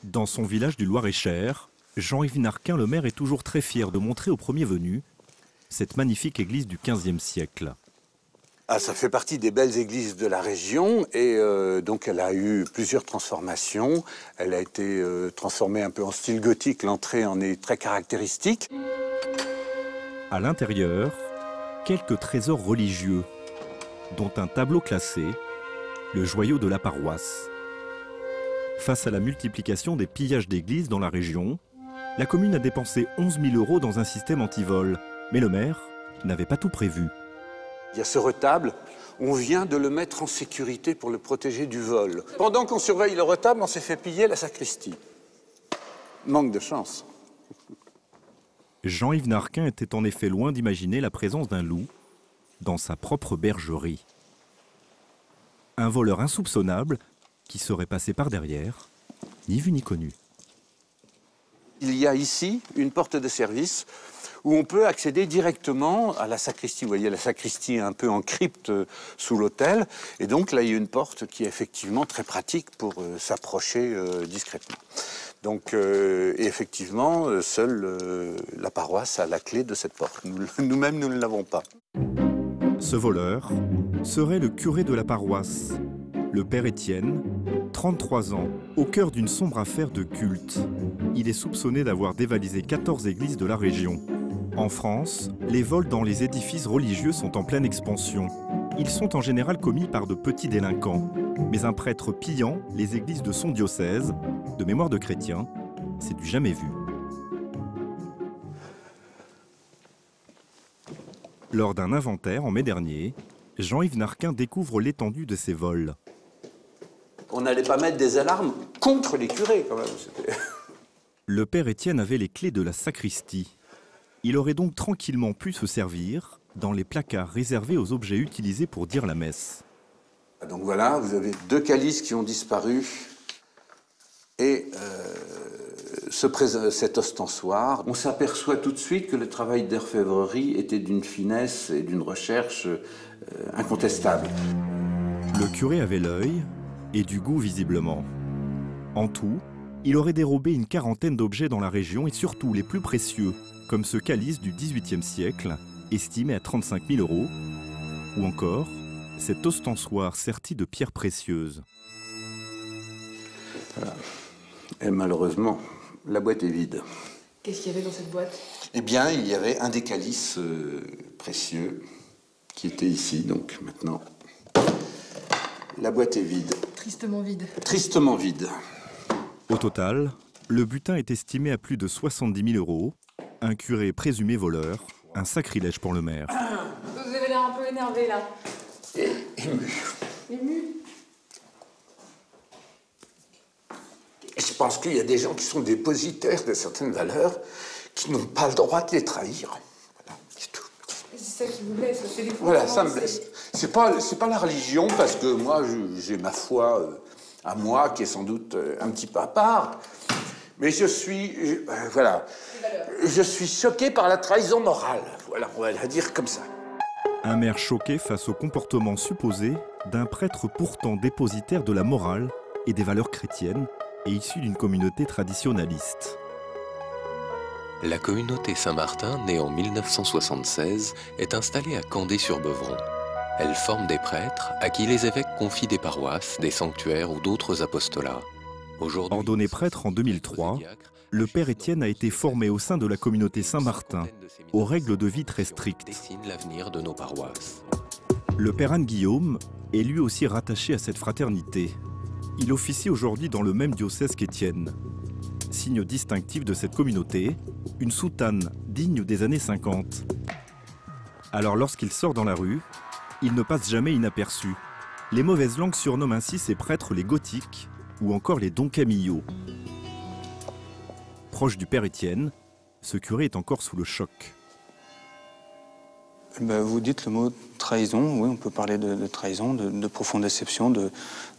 Dans son village du Loir-et-Cher, Jean-Yves Narquin, le maire, est toujours très fier de montrer aux premiers venus cette magnifique église du XVe siècle. Ah, ça fait partie des belles églises de la région et donc elle a eu plusieurs transformations. Elle a été transformée un peu en style gothique, l'entrée en est très caractéristique. À l'intérieur, quelques trésors religieux, dont un tableau classé, le joyau de la paroisse. Face à la multiplication des pillages d'églises dans la région, la commune a dépensé 11 000 € dans un système anti-vol. Mais le maire n'avait pas tout prévu. Il y a ce retable, on vient de le mettre en sécurité pour le protéger du vol. Pendant qu'on surveille le retable, on s'est fait piller la sacristie. Manque de chance. Jean-Yves Narquin était en effet loin d'imaginer la présence d'un loup dans sa propre bergerie. Un voleur insoupçonnable qui serait passé par derrière, ni vu ni connu. Il y a ici une porte de service où on peut accéder directement à la sacristie. Vous voyez, la sacristie est un peu en crypte sous l'autel. Et donc là, il y a une porte qui est effectivement très pratique pour s'approcher discrètement. Donc, et effectivement, seule la paroisse a la clé de cette porte. Nous-mêmes, nous ne l'avons pas. Ce voleur serait le curé de la paroisse, le père Étienne, 33 ans, au cœur d'une sombre affaire de culte. Il est soupçonné d'avoir dévalisé 14 églises de la région. En France, les vols dans les édifices religieux sont en pleine expansion. Ils sont en général commis par de petits délinquants. Mais un prêtre pillant les églises de son diocèse, de mémoire de chrétien, c'est du jamais vu. Lors d'un inventaire en mai dernier, Jean-Yves Narquin découvre l'étendue de ces vols. On n'allait pas mettre des alarmes contre les curés, quand même. Le père Étienne avait les clés de la sacristie. Il aurait donc tranquillement pu se servir dans les placards réservés aux objets utilisés pour dire la messe. Donc voilà, vous avez 2 calices qui ont disparu et cet ostensoir. On s'aperçoit tout de suite que le travail d'orfèvrerie était d'une finesse et d'une recherche incontestable. Le curé avait l'œil et du goût visiblement. En tout, il aurait dérobé une quarantaine d'objets dans la région et surtout les plus précieux, comme ce calice du XVIIIe siècle, estimé à 35 000 €, ou encore cet ostensoir serti de pierres précieuses. Voilà. Et malheureusement, la boîte est vide. Qu'est-ce qu'il y avait dans cette boîte? Eh bien, il y avait un des calices précieux qui était ici, donc maintenant, la boîte est vide. Tristement vide. Tristement vide. Au total, le butin est estimé à plus de 70 000 €. Un curé présumé voleur, un sacrilège pour le maire. Vous avez l'air un peu énervé là. Et ému. Ému? Je pense qu'il y a des gens qui sont dépositaires de certaines valeurs qui n'ont pas le droit de les trahir. Voilà, c'est tout. C'est ça qui vous blesse, c'est les Voilà, ça me blesse. C'est pas la religion, parce que moi, j'ai ma foi à moi, qui est sans doute un petit peu à part. Mais je suis choqué par la trahison morale. Voilà, on va la dire comme ça. Un maire choqué face au comportement supposé d'un prêtre pourtant dépositaire de la morale et des valeurs chrétiennes et issu d'une communauté traditionnaliste. La communauté Saint-Martin, née en 1976, est installée à Candé-sur-Beuvron. Elle forme des prêtres à qui les évêques confient des paroisses, des sanctuaires ou d'autres apostolats. Ordonné prêtre en 2003, le père Étienne a été formé au sein de la communauté Saint-Martin, aux règles de vie très strictes. L'avenir de nos paroisses. Le père Anne-Guillaume est lui aussi rattaché à cette fraternité. Il officie aujourd'hui dans le même diocèse qu'Étienne. Signe distinctif de cette communauté, une soutane digne des années 50. Alors lorsqu'il sort dans la rue, il ne passe jamais inaperçu. Les mauvaises langues surnomment ainsi ces prêtres les gothiques ou encore les Don Camillo. Proche du père Étienne, ce curé est encore sous le choc. Vous dites le mot trahison, oui, on peut parler de trahison, de profonde déception,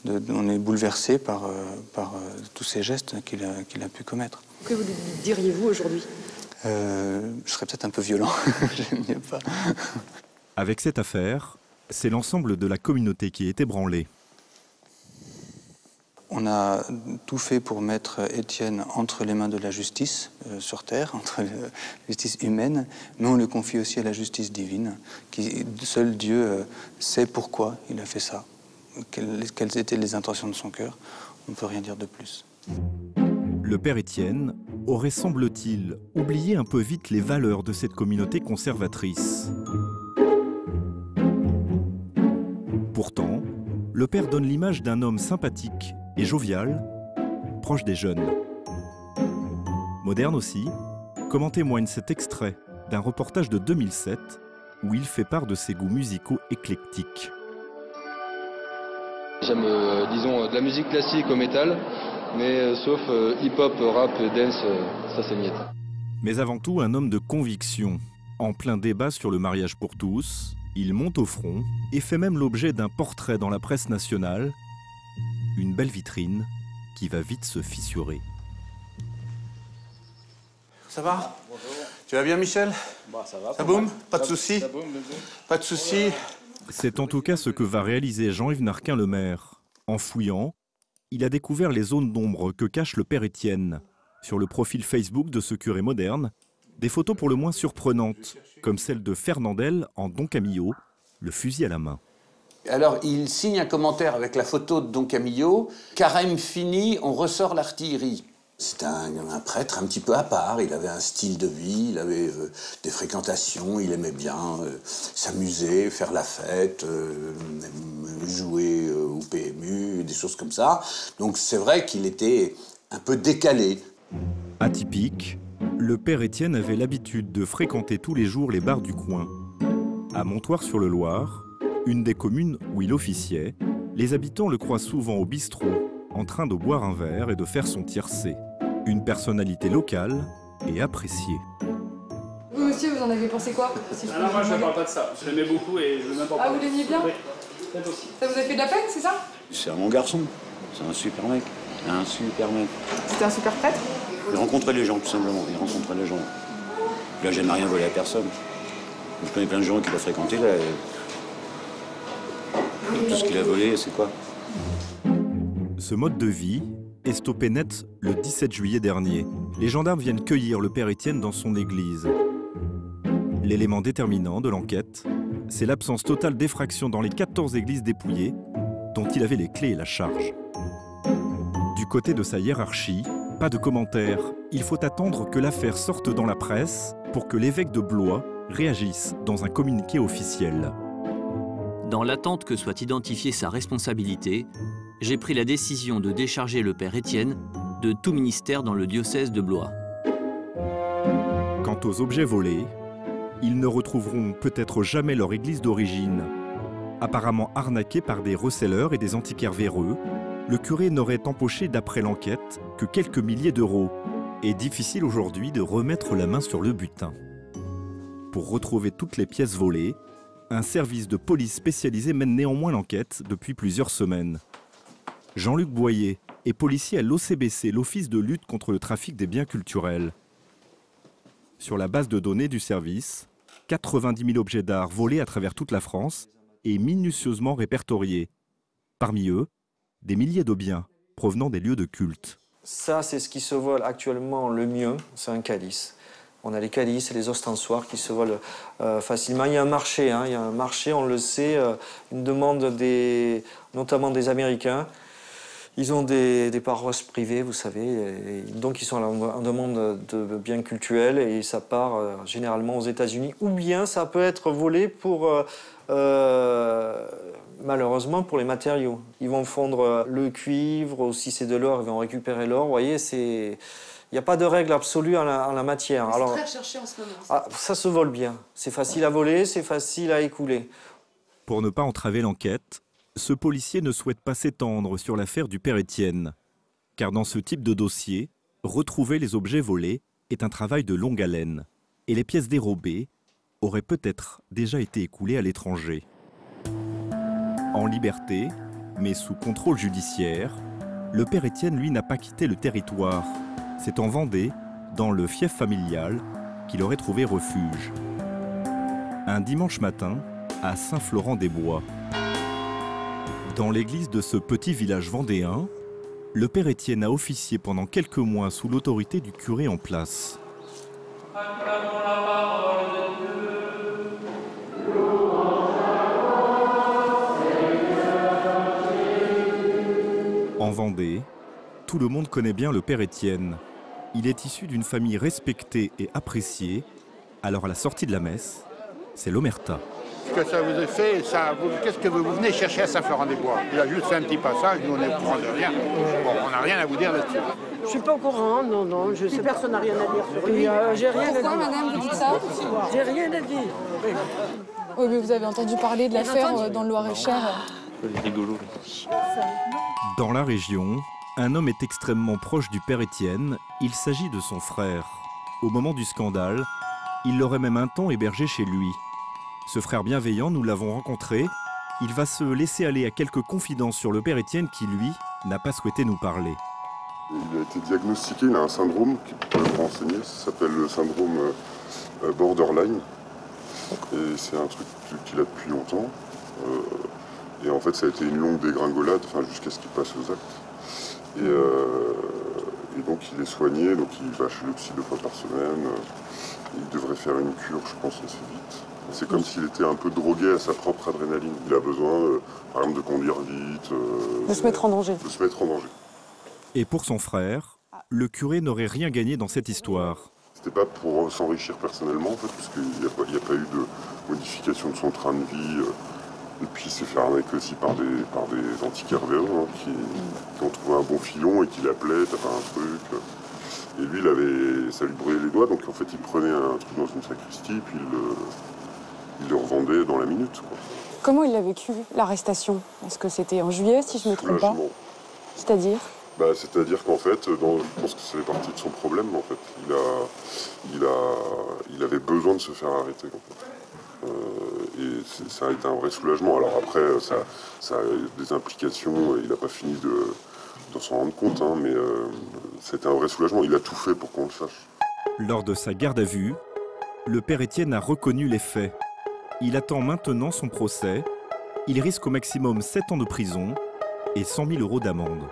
on est bouleversé par tous ces gestes qu'il a pu commettre. Que vous diriez-vous aujourd'hui? Je serais peut-être un peu violent, j'aime mieux pas. Avec cette affaire, c'est l'ensemble de la communauté qui est ébranlée. On a tout fait pour mettre Étienne entre les mains de la justice sur terre, entre la justice humaine, mais on le confie aussi à la justice divine, qui seul Dieu sait pourquoi il a fait ça, quelles étaient les intentions de son cœur. On ne peut rien dire de plus. Le père Étienne aurait, semble-t-il, oublié un peu vite les valeurs de cette communauté conservatrice. Pourtant, le père donne l'image d'un homme sympathique et jovial, proche des jeunes. Moderne aussi, comme en témoigne cet extrait d'un reportage de 2007 où il fait part de ses goûts musicaux éclectiques. J'aime, disons, de la musique classique au métal, mais sauf hip-hop, rap, dance, ça c'est miette. Mais avant tout, un homme de conviction. En plein débat sur le mariage pour tous, il monte au front et fait même l'objet d'un portrait dans la presse nationale. Une belle vitrine qui va vite se fissurer. Ça va? Bonjour. Tu vas bien, Michel? Ça va. Ça boum? Pas de soucis? Pas de soucis? C'est en tout cas ce que va réaliser Jean-Yves Narquin le maire. En fouillant, il a découvert les zones d'ombre que cache le père Étienne. Sur le profil Facebook de ce curé moderne, des photos pour le moins surprenantes, comme celle de Fernandel en Don Camillo, le fusil à la main. Alors, il signe un commentaire avec la photo de Don Camillo. Carême fini, on ressort l'artillerie. C'était un prêtre un petit peu à part. Il avait un style de vie, il avait des fréquentations, il aimait bien s'amuser, faire la fête, jouer au PMU, des choses comme ça. Donc c'est vrai qu'il était un peu décalé. Atypique, le père Étienne avait l'habitude de fréquenter tous les jours les bars du coin. À Montoire-sur-le-Loir, une des communes où il officiait, les habitants le croisent souvent au bistrot, en train de boire un verre et de faire son tiercé. Une personnalité locale et appréciée. Vous aussi, vous en avez pensé quoi? Non, moi je ne parle pas de ça. Je l'aimais beaucoup et je ne même pas. Ah, vous l'aimiez bien? Oui, peut-être aussi. Ça vous a fait de la peine, c'est ça? C'est un bon garçon, c'est un super mec, un super mec. C'était un super prêtre? Il rencontrait les gens, tout simplement, il rencontrait les gens. Il n'a jamais rien volé à personne. Je connais plein de gens qu'il a fréquentés, là. Tout ce qu'il a volé, c'est quoi? Ce mode de vie est stoppé net le 17 juillet dernier. Les gendarmes viennent cueillir le père Étienne dans son église. L'élément déterminant de l'enquête, c'est l'absence totale d'effraction dans les 14 églises dépouillées, dont il avait les clés et la charge. Du côté de sa hiérarchie, pas de commentaires. Il faut attendre que l'affaire sorte dans la presse pour que l'évêque de Blois réagisse dans un communiqué officiel. Dans l'attente que soit identifiée sa responsabilité, j'ai pris la décision de décharger le père Étienne de tout ministère dans le diocèse de Blois. Quant aux objets volés, ils ne retrouveront peut-être jamais leur église d'origine. Apparemment arnaqué par des receleurs et des antiquaires véreux, le curé n'aurait empoché d'après l'enquête que quelques milliers d'euros. Et difficile aujourd'hui de remettre la main sur le butin. Pour retrouver toutes les pièces volées, un service de police spécialisé mène néanmoins l'enquête depuis plusieurs semaines. Jean-Luc Boyer est policier à l'OCBC, l'Office de lutte contre le trafic des biens culturels. Sur la base de données du service, 90 000 objets d'art volés à travers toute la France et minutieusement répertoriés. Parmi eux, des milliers de biens provenant des lieux de culte. Ça, c'est ce qui se vole actuellement le mieux, c'est un calice. On a les calices et les ostensoirs qui se volent facilement. Il y a un marché, on le sait, une demande notamment des Américains. Ils ont des paroisses privées, vous savez, et donc ils sont en demande de biens cultuels et ça part généralement aux États-Unis. Ou bien ça peut être volé pour, malheureusement, pour les matériaux. Ils vont fondre le cuivre, ou si c'est de l'or, ils vont récupérer l'or. Vous voyez, il n'y a pas de règle absolue en la matière. C'est très recherché en ce moment. Ça se vole bien. C'est facile à voler, c'est facile à écouler. Pour ne pas entraver l'enquête, ce policier ne souhaite pas s'étendre sur l'affaire du père Étienne. Car dans ce type de dossier, retrouver les objets volés est un travail de longue haleine. Et les pièces dérobées auraient peut-être déjà été écoulées à l'étranger. En liberté, mais sous contrôle judiciaire, le père Étienne, lui, n'a pas quitté le territoire. C'est en Vendée, dans le fief familial, qu'il aurait trouvé refuge. Un dimanche matin, à Saint-Florent-des-Bois. Dans l'église de ce petit village vendéen, le père Étienne a officié pendant quelques mois sous l'autorité du curé en place. En Vendée, tout le monde connaît bien le père Étienne. Il est issu d'une famille respectée et appréciée. Alors à la sortie de la messe, c'est l'omerta. Ce que ça vous a fait, qu'est-ce que vous venez chercher à Saint-Florent-des-Bois? Il a juste fait un petit passage, nous on est au courant de rien. Bon, on n'a rien à vous dire là-dessus. Je suis pas au courant, non, je sais. Personne n'a rien à dire sur lui. J'ai rien à dire. Pourquoi, madame, vous dites ça? J'ai rien à dire. Oui, mais vous avez entendu parler de l'affaire dans le Loir-et-Cher. Rigolo. Dans la région, un homme est extrêmement proche du père Étienne. Il s'agit de son frère. Au moment du scandale, il l'aurait même un temps hébergé chez lui. Ce frère bienveillant, nous l'avons rencontré. Il va se laisser aller à quelques confidences sur le père Étienne qui, lui, n'a pas souhaité nous parler. Il a été diagnostiqué, il a un syndrome qui peut vous renseigner, ça s'appelle le syndrome borderline. Et c'est un truc qu'il a depuis longtemps. Et en fait, ça a été une longue dégringolade, jusqu'à ce qu'il passe aux actes. Et donc, il est soigné, donc il va chez le psy 2 fois par semaine. Il devrait faire une cure, je pense, assez vite. C'est comme s'il était un peu drogué à sa propre adrénaline. Il a besoin, par exemple, de conduire vite. De se mettre en danger. De se mettre en danger. Et pour son frère, le curé n'aurait rien gagné dans cette histoire. C'était pas pour s'enrichir personnellement, en fait, parce qu'il n'y a pas eu de modification de son train de vie. Et puis il s'est fait arnaquer aussi par des antiquaires qui ont trouvé un bon filon et qui l'appelaient, t'as pas un truc. Et lui, ça lui brûlait les doigts, donc en fait il prenait un truc dans une sacristie, puis il le revendait dans la minute, quoi. Comment il a vécu l'arrestation? Est-ce que c'était en juillet, si je ne me trompe pas? C'est-à-dire? C'est-à-dire qu'en fait, je pense que ça fait partie de son problème, en fait. Il avait besoin de se faire arrêter, en fait. Et ça a été un vrai soulagement. Alors après, ça a des implications, il n'a pas fini de s'en rendre compte, hein, mais c'était un vrai soulagement. Il a tout fait pour qu'on le sache. Lors de sa garde à vue, le père Étienne a reconnu les faits. Il attend maintenant son procès. Il risque au maximum 7 ans de prison et 100 000 € d'amende.